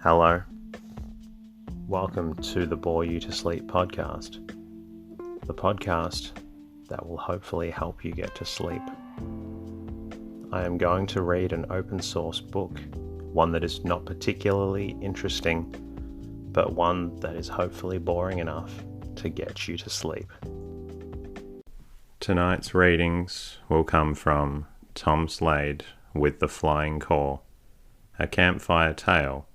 Hello. Welcome to the Bore You to Sleep podcast. The podcast that will hopefully help you get to sleep. I am going to read an open source book, one that is not particularly interesting, but one that is hopefully boring enough to get you to sleep. Tonight's readings will come from Tom Slade with The Flying Corps, A Campfire Tale.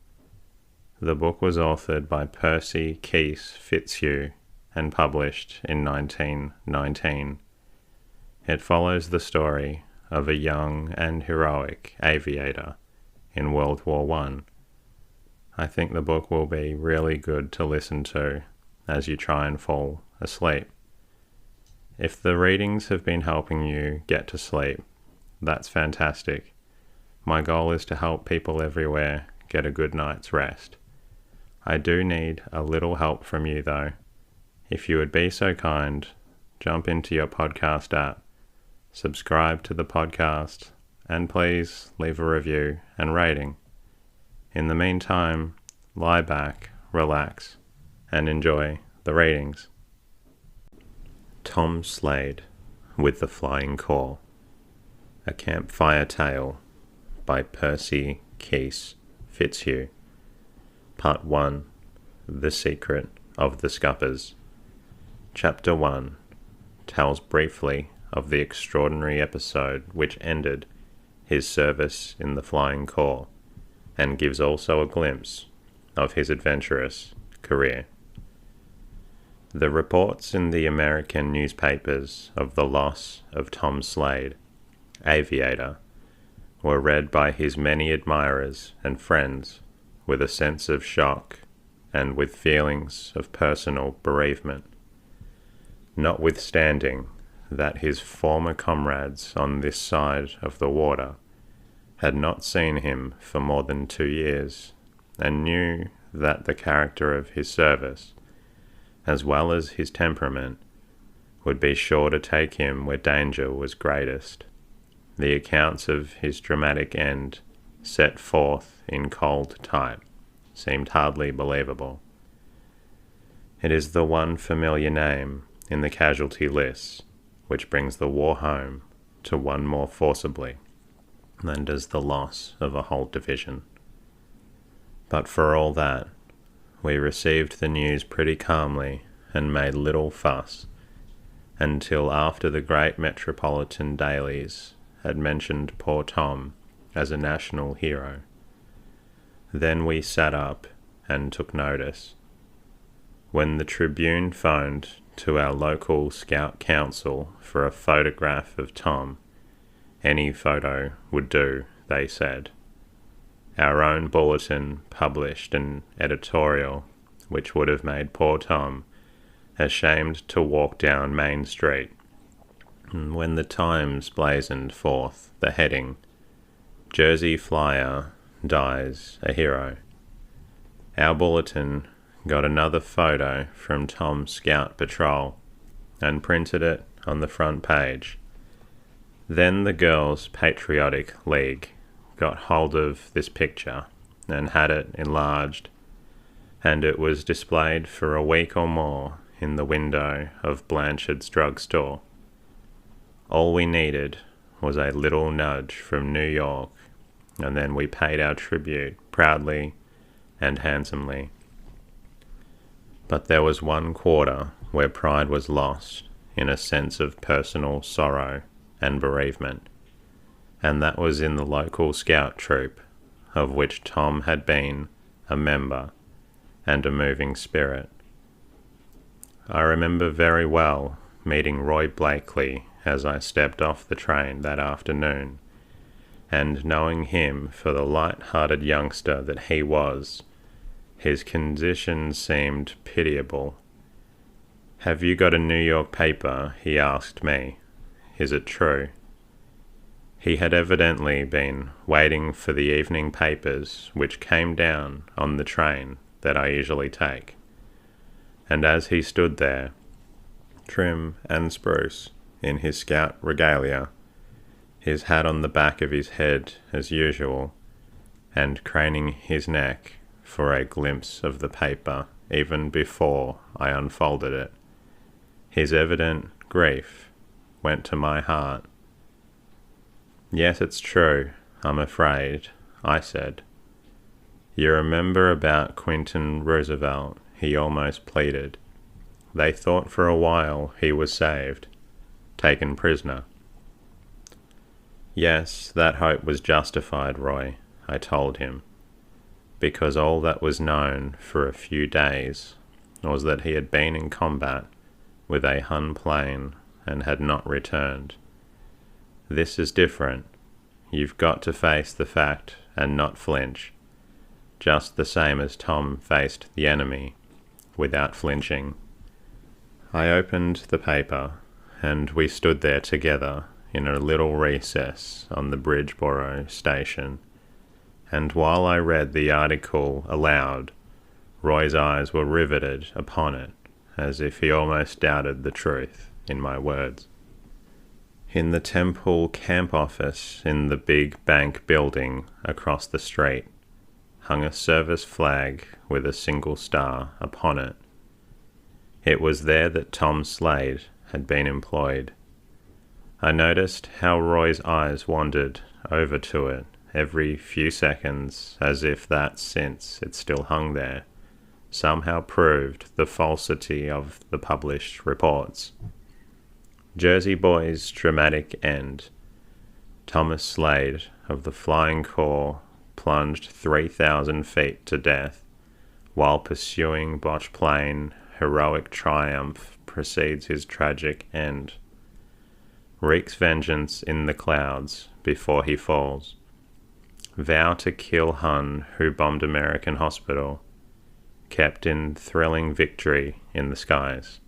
The book was authored by Percy Keese Fitzhugh and published in 1919. It follows the story of a young and heroic aviator in World War I. I think the book will be really good to listen to as you try and fall asleep. If the readings have been helping you get to sleep, that's fantastic. My goal is to help people everywhere get a good night's rest. I do need a little help from you though. If you would be so kind, jump into your podcast app, subscribe to the podcast, and please leave a review and rating. In the meantime, lie back, relax, and enjoy the readings. Tom Slade with The Flying Corps, A Campfire Tale by Percy Keese Fitzhugh. Part 1. The Secret of the Scuppers. Chapter 1 tells briefly of the extraordinary episode which ended his service in the Flying Corps, and gives also a glimpse of his adventurous career. The reports in the American newspapers of the loss of Tom Slade, aviator, were read by his many admirers and friends with a sense of shock and with feelings of personal bereavement, notwithstanding that his former comrades on this side of the water had not seen him for more than 2 years, and knew that the character of his service, as well as his temperament, would be sure to take him where danger was greatest. The accounts of his dramatic end, set forth in cold type, seemed hardly believable. It is the one familiar name in the casualty lists which brings the war home to one more forcibly than does the loss of a whole division. But for all that, we received the news pretty calmly and made little fuss until after the great metropolitan dailies had mentioned poor Tom as a national hero. Then we sat up and took notice. When the Tribune phoned to our local Scout Council for a photograph of Tom, any photo would do, they said. Our own bulletin published an editorial which would have made poor Tom ashamed to walk down Main Street. When the Times blazoned forth the heading, "Jersey Flyer Dies a Hero," our bulletin got another photo from Tom's Scout Patrol and printed it on the front page. Then the Girls' Patriotic League got hold of this picture and had it enlarged, and it was displayed for a week or more in the window of Blanchard's drugstore. All we needed was a little nudge from New York, and then we paid our tribute proudly and handsomely. But there was one quarter where pride was lost in a sense of personal sorrow and bereavement, and that was in the local scout troop, of which Tom had been a member and a moving spirit. I remember very well meeting Roy Blakely as I stepped off the train that afternoon, and knowing him for the light-hearted youngster that he was, his condition seemed pitiable. "Have you got a New York paper?" he asked me. "Is it true?" He had evidently been waiting for the evening papers which came down on the train that I usually take. And as he stood there, trim and spruce in his scout regalia, his hat on the back of his head as usual, and craning his neck for a glimpse of the paper even before I unfolded it. His evident grief went to my heart. "Yes, it's true, I'm afraid," I said. "You remember about Quinton Roosevelt," he almost pleaded. "They thought for a while he was saved, taken prisoner." "Yes, that hope was justified, Roy," I told him, because all that was known for a few days was that he had been in combat with a Hun plane and had not returned. This is different. You've got to face the fact and not flinch, just the same as Tom faced the enemy, without flinching. I opened the paper, and we stood there together in a little recess on the Bridgeboro station, and while I read the article aloud, Roy's eyes were riveted upon it, as if he almost doubted the truth in my words. In the Temple camp office in the big bank building across the street hung a service flag with a single star upon it. It was there that Tom Slade had been employed. I noticed how Roy's eyes wandered over to it every few seconds, as if that, since it still hung there, somehow proved the falsity of the published reports. Jersey Boy's dramatic end. Thomas Slade of the Flying Corps plunged 3,000 feet to death, while pursuing botched plane, heroic triumph precedes his tragic end. Wreaks vengeance in the clouds before he falls. Vow to kill Hun who bombed American hospital. Kept in thrilling victory in the skies.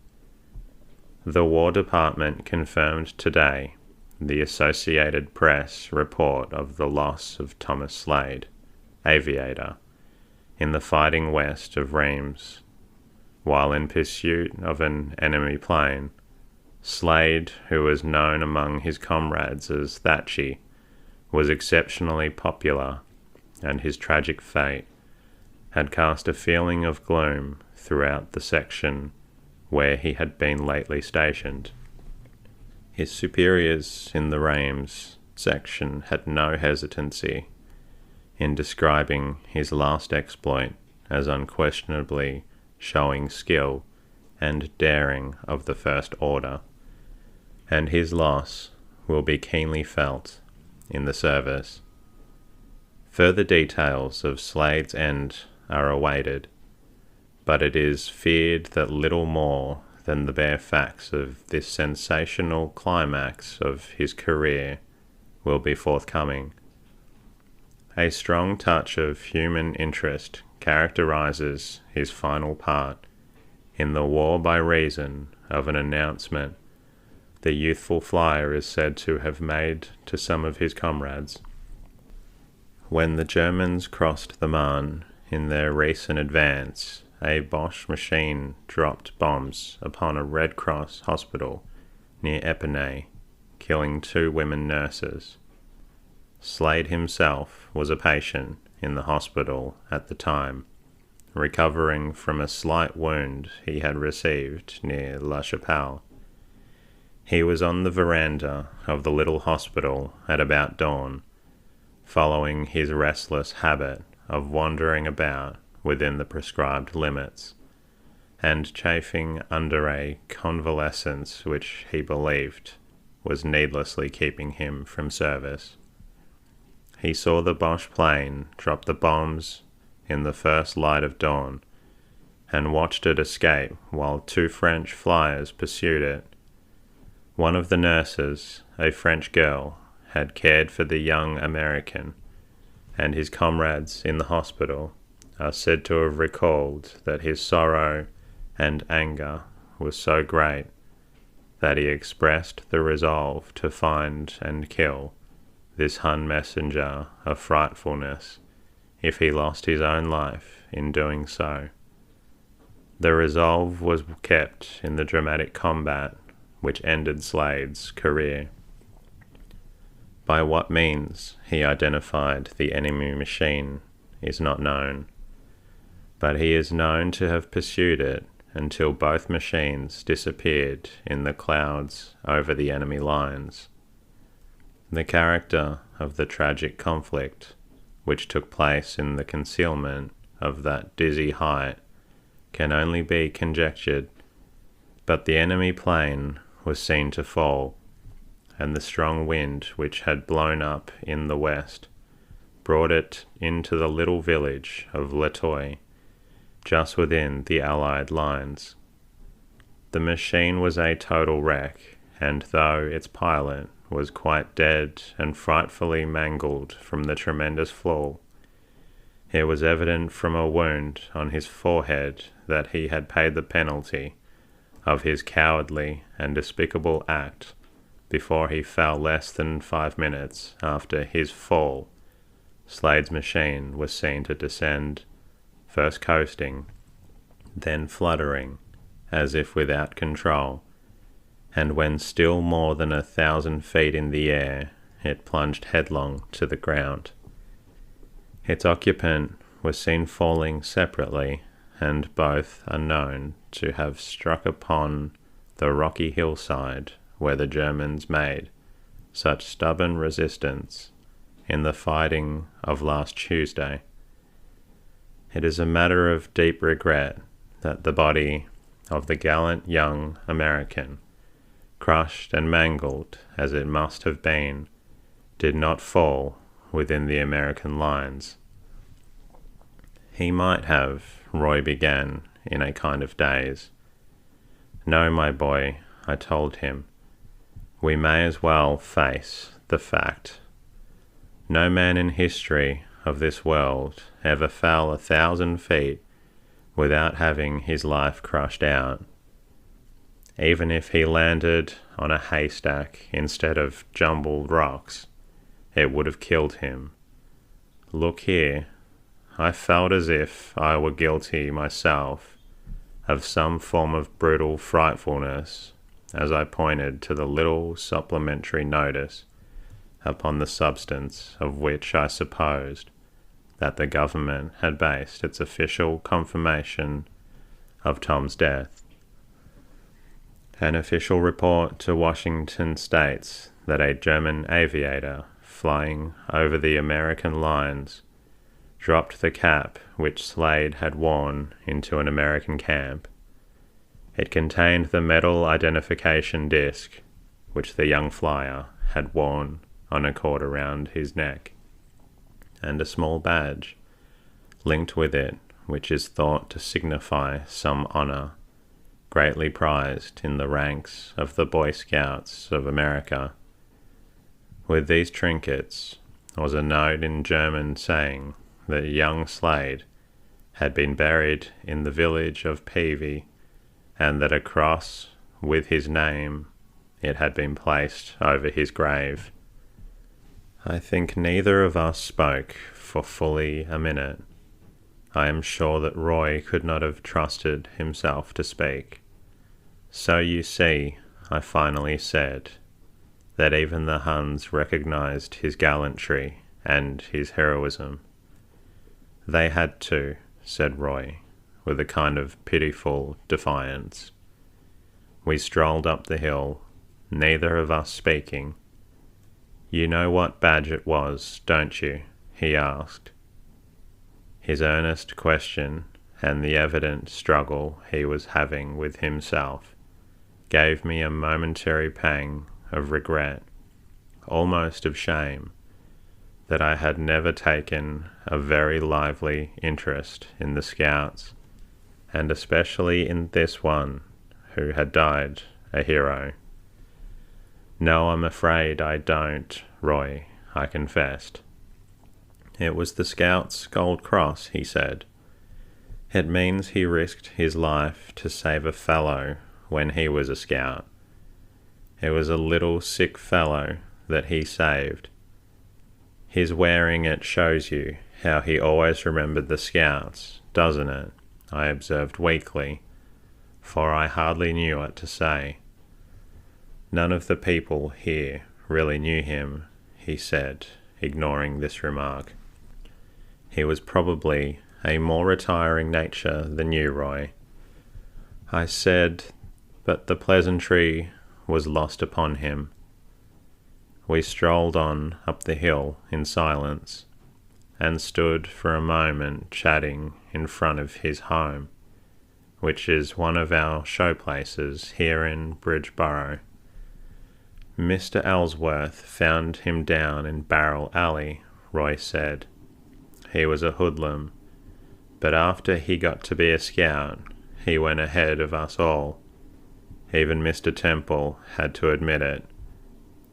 The War Department confirmed today the Associated Press report of the loss of Thomas Slade, aviator, in the fighting west of Reims, while in pursuit of an enemy plane. Slade, who was known among his comrades as Thatchy, was exceptionally popular, and his tragic fate had cast a feeling of gloom throughout the section where he had been lately stationed. His superiors in the Reims section had no hesitancy in describing his last exploit as unquestionably showing skill and daring of the first order, and his loss will be keenly felt in the service. Further details of Slade's end are awaited, but it is feared that little more than the bare facts of this sensational climax of his career will be forthcoming. A strong touch of human interest characterizes his final part in the war by reason of an announcement the youthful flyer is said to have made to some of his comrades. When the Germans crossed the Marne in their recent advance, a Boche machine dropped bombs upon a Red Cross hospital near Epernay, killing 2 women nurses. Slade himself was a patient in the hospital at the time, recovering from a slight wound he had received near La Chapelle. He was on the veranda of the little hospital at about dawn, following his restless habit of wandering about within the prescribed limits, and chafing under a convalescence which he believed was needlessly keeping him from service. He saw the Boche plane drop the bombs in the first light of dawn, and watched it escape while 2 French flyers pursued it. One of the nurses, a French girl, had cared for the young American, and his comrades in the hospital are said to have recalled that his sorrow and anger was so great that he expressed the resolve to find and kill this Hun messenger of frightfulness if he lost his own life in doing so. The resolve was kept in the dramatic combat which ended Slade's career. By what means he identified the enemy machine is not known, but he is known to have pursued it until both machines disappeared in the clouds over the enemy lines. The character of the tragic conflict, which took place in the concealment of that dizzy height, can only be conjectured, but the enemy plane was seen to fall, and the strong wind which had blown up in the west brought it into the little village of Latoy, just within the Allied lines. The machine was a total wreck, and though its pilot was quite dead and frightfully mangled from the tremendous fall, it was evident from a wound on his forehead that he had paid the penalty of his cowardly and despicable act before he fell. Less than 5 minutes after his fall, Slade's machine was seen to descend, first coasting, then fluttering, as if without control, and when still more than 1,000 feet in the air, it plunged headlong to the ground. Its occupant was seen falling separately, and both are known to have struck upon the rocky hillside where the Germans made such stubborn resistance in the fighting of last Tuesday. It is a matter of deep regret that the body of the gallant young American, crushed and mangled as it must have been, did not fall within the American lines. He might have, Roy began in a kind of daze. No, my boy, I told him, we may as well face the fact. No man in history of this world ever fell 1,000 feet without having his life crushed out. Even if he landed on a haystack instead of jumbled rocks, it would have killed him. Look here, I felt as if I were guilty myself of some form of brutal frightfulness as I pointed to the little supplementary notice upon the substance of which I supposed that the government had based its official confirmation of Tom's death. An official report to Washington states that a German aviator flying over the American lines dropped the cap which Slade had worn into an American camp. It contained the metal identification disc which the young flyer had worn on a cord around his neck, and a small badge linked with it which is thought to signify some honour greatly prized in the ranks of the Boy Scouts of America. With these trinkets was a note in German saying that young Slade had been buried in the village of Peavy, and that a cross with his name it had been placed over his grave. I think neither of us spoke for fully a minute. I am sure that Roy could not have trusted himself to speak. So you see, I finally said, that even the Huns recognized his gallantry and his heroism. They had to, said Roy, with a kind of pitiful defiance. We strolled up the hill, neither of us speaking. You know what badge it was, don't you? He asked. His earnest question and the evident struggle he was having with himself gave me a momentary pang of regret, almost of shame, that I had never taken a very lively interest in the Scouts, and especially in this one who had died a hero. No, I'm afraid I don't, Roy, I confessed. It was the Scout's Gold Cross, he said. It means he risked his life to save a fellow when he was a Scout. It was a little sick fellow that he saved. His wearing it shows you how he always remembered the Scouts, doesn't it? I observed weakly, for I hardly knew what to say. None of the people here really knew him, he said, ignoring this remark. He was probably a more retiring nature than you, Roy. I said, but the pleasantry was lost upon him. We strolled on up the hill in silence, and stood for a moment chatting in front of his home, which is one of our show places here in Bridgeborough. Mr. Ellsworth found him down in Barrel Alley, Roy said. He was a hoodlum, but after he got to be a scout, he went ahead of us all. Even Mr. Temple had to admit it.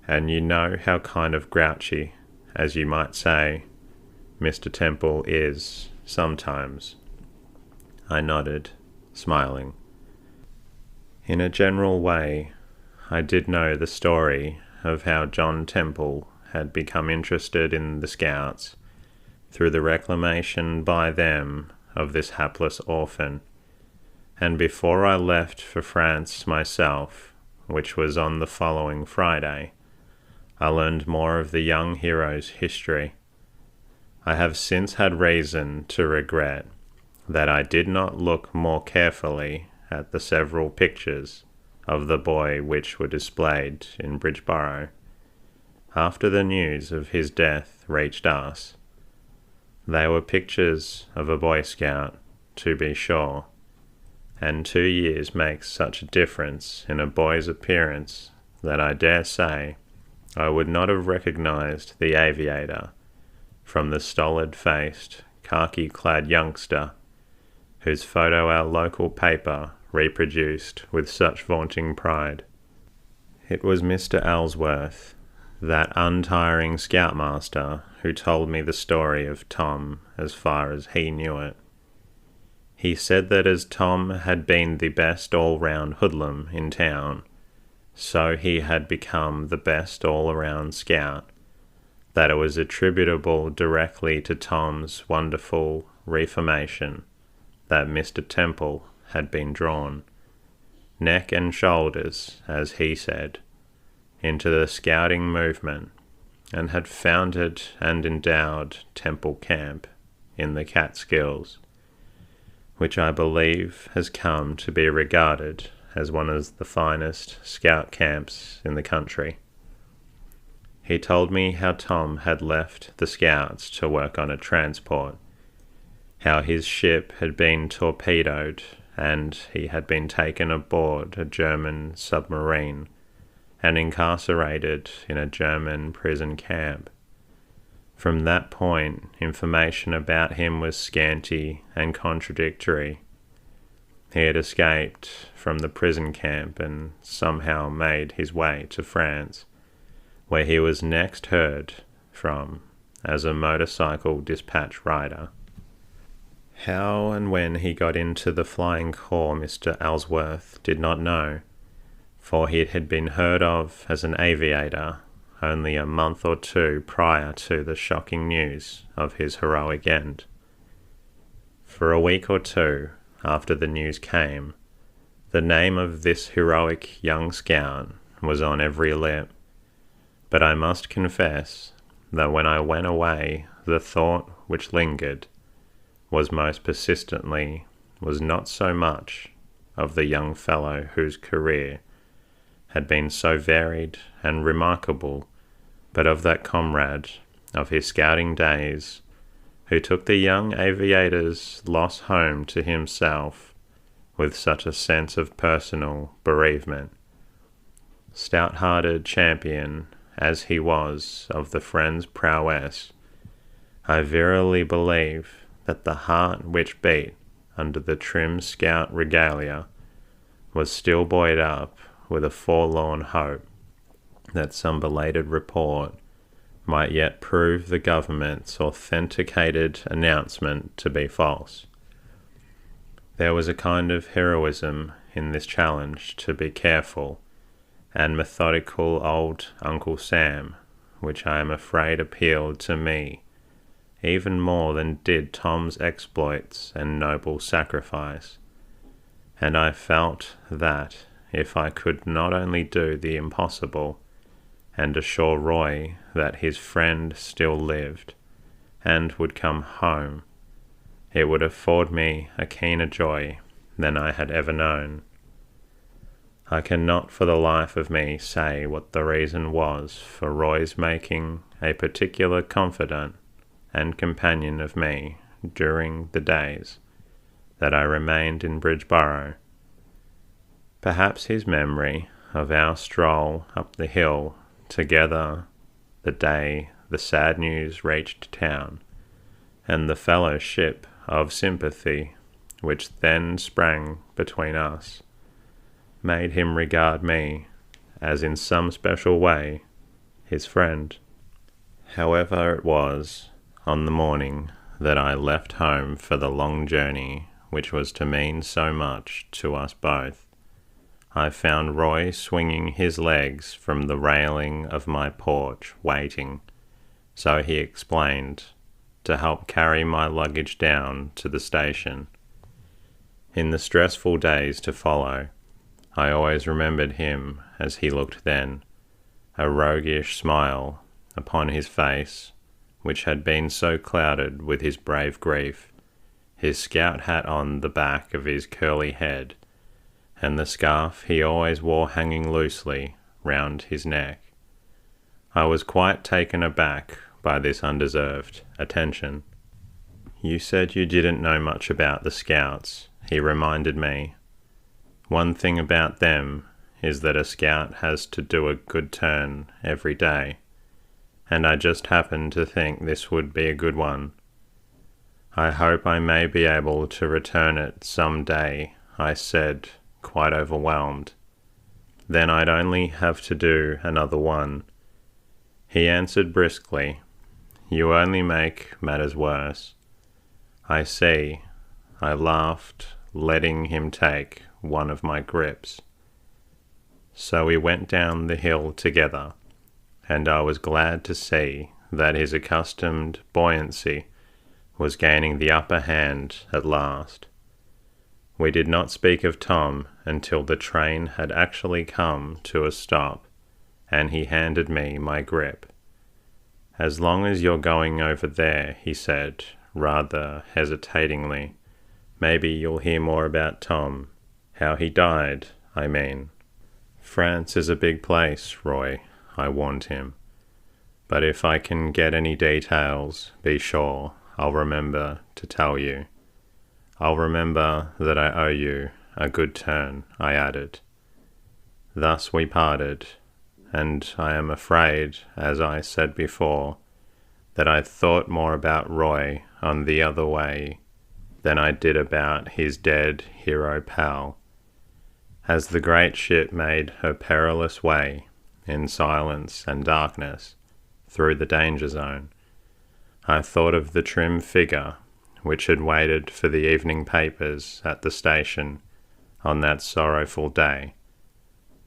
And you know how kind of grouchy, as you might say, Mr. Temple is sometimes. I nodded, smiling. In a general way, I did know the story of how John Temple had become interested in the Scouts through the reclamation by them of this hapless orphan, and before I left for France myself, which was on the following Friday, I learned more of the young hero's history. I have since had reason to regret that I did not look more carefully at the several pictures of the boy which were displayed in Bridgeborough after the news of his death reached us. They were pictures of a Boy Scout, to be sure, and 2 years makes such a difference in a boy's appearance that I dare say I would not have recognized the aviator from the stolid-faced, khaki-clad youngster whose photo our local paper reproduced with such vaunting pride. It was Mr. Ellsworth, that untiring scoutmaster, who told me the story of Tom as far as he knew it. He said that as Tom had been the best all-round hoodlum in town, so he had become the best all-around scout, that it was attributable directly to Tom's wonderful reformation that Mr. Temple had been drawn, neck and shoulders, as he said, into the scouting movement, and had founded and endowed Temple Camp in the Catskills, which I believe has come to be regarded as one of the finest scout camps in the country. He told me how Tom had left the Scouts to work on a transport, how his ship had been torpedoed and he had been taken aboard a German submarine and incarcerated in a German prison camp. From that point, information about him was scanty and contradictory. He had escaped from the prison camp and somehow made his way to France, where he was next heard from as a motorcycle dispatch rider. How and when he got into the Flying Corps Mr. Ellsworth did not know, for he had been heard of as an aviator only a month or two prior to the shocking news of his heroic end. For a week or two after the news came, the name of this heroic young scout was on every lip, but I must confess that when I went away the thought which lingered was most persistently was not so much of the young fellow whose career had been so varied and remarkable, but of that comrade of his scouting days who took the young aviator's loss home to himself with such a sense of personal bereavement. Stout-hearted champion as he was of the friend's prowess, I verily believe that the heart which beat under the trim scout regalia was still buoyed up with a forlorn hope that some belated report might yet prove the government's authenticated announcement to be false. There was a kind of heroism in this challenge to be careful and methodical old Uncle Sam, which I am afraid appealed to me even more than did Tom's exploits and noble sacrifice, and I felt that if I could not only do the impossible and assure Roy that his friend still lived and would come home, it would afford me a keener joy than I had ever known. I cannot for the life of me say what the reason was for Roy's making a particular confidant and companion of me during the days that I remained in Bridgeborough. Perhaps his memory of our stroll up the hill together the day the sad news reached town, and the fellowship of sympathy which then sprang between us, made him regard me as in some special way his friend. However it was, on the morning that I left home for the long journey which was to mean so much to us both, I found Roy swinging his legs from the railing of my porch, waiting, so he explained, to help carry my luggage down to the station. In the stressful days to follow, I always remembered him as he looked then, a roguish smile upon his face, which had been so clouded with his brave grief, his scout hat on the back of his curly head, and the scarf he always wore hanging loosely round his neck. I was quite taken aback by this undeserved attention. "You said you didn't know much about the Scouts," he reminded me. "One thing about them is that a scout has to do a good turn every day, and I just happened to think this would be a good one. I hope I may be able to return it some day," I said, quite overwhelmed. "Then I'd only have to do another one." He answered briskly, "You only make matters worse." "I see." I laughed, letting him take one of my grips. So we went down the hill together, and I was glad to see that his accustomed buoyancy was gaining the upper hand at last. We did not speak of Tom until the train had actually come to a stop, and he handed me my grip. "As long as you're going over there," he said, rather hesitatingly, "maybe you'll hear more about Tom. How he died, I mean." "France is a big place, Roy," I warned him. "But if I can get any details, be sure I'll remember to tell you. I'll remember that I owe you a good turn," I added. Thus we parted, and I am afraid, as I said before, that I thought more about Roy on the other way than I did about his dead hero pal. As the great ship made her perilous way, in silence and darkness, through the danger zone, I thought of the trim figure which had waited for the evening papers at the station on that sorrowful day,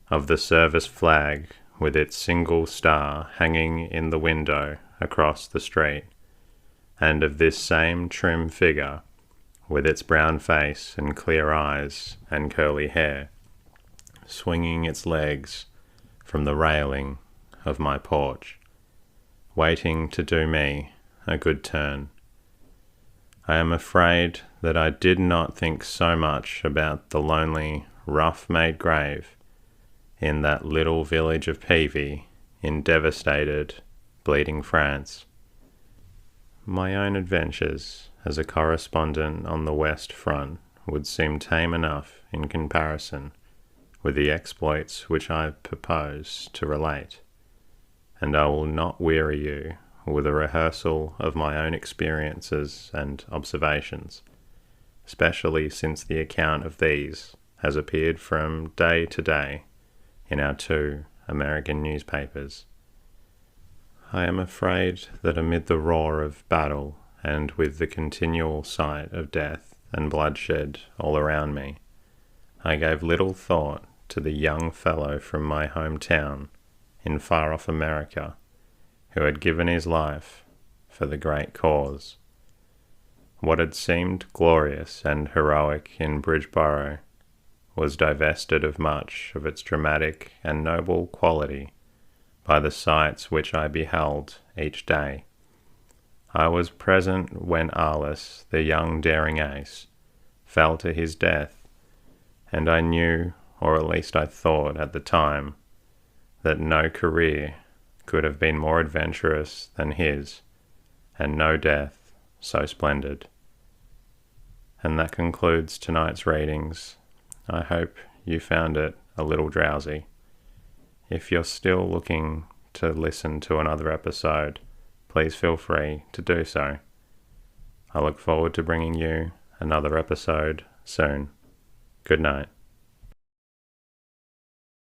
of the service flag with its single star hanging in the window across the street, and of this same trim figure with its brown face and clear eyes and curly hair, swinging its legs from the railing of my porch, waiting to do me a good turn. I am afraid that I did not think so much about the lonely, rough-made grave in that little village of Peavy in devastated, bleeding France. My own adventures as a correspondent on the West Front would seem tame enough in comparison with the exploits which I propose to relate, and I will not weary you with a rehearsal of my own experiences and observations, especially since the account of these has appeared from day to day in our 2 American newspapers. I am afraid that amid the roar of battle and with the continual sight of death and bloodshed all around me, I gave little thought to the young fellow from my hometown in far-off America who had given his life for the great cause. What had seemed glorious and heroic in Bridgeborough was divested of much of its dramatic and noble quality by the sights which I beheld each day. I was present when Arliss, the young daring ace, fell to his death, and I knew, or at least I thought at the time, that no career could have been more adventurous than his, and no death so splendid. And that concludes tonight's readings. I hope you found it a little drowsy. If you're still looking to listen to another episode, please feel free to do so. I look forward to bringing you another episode soon. Good night.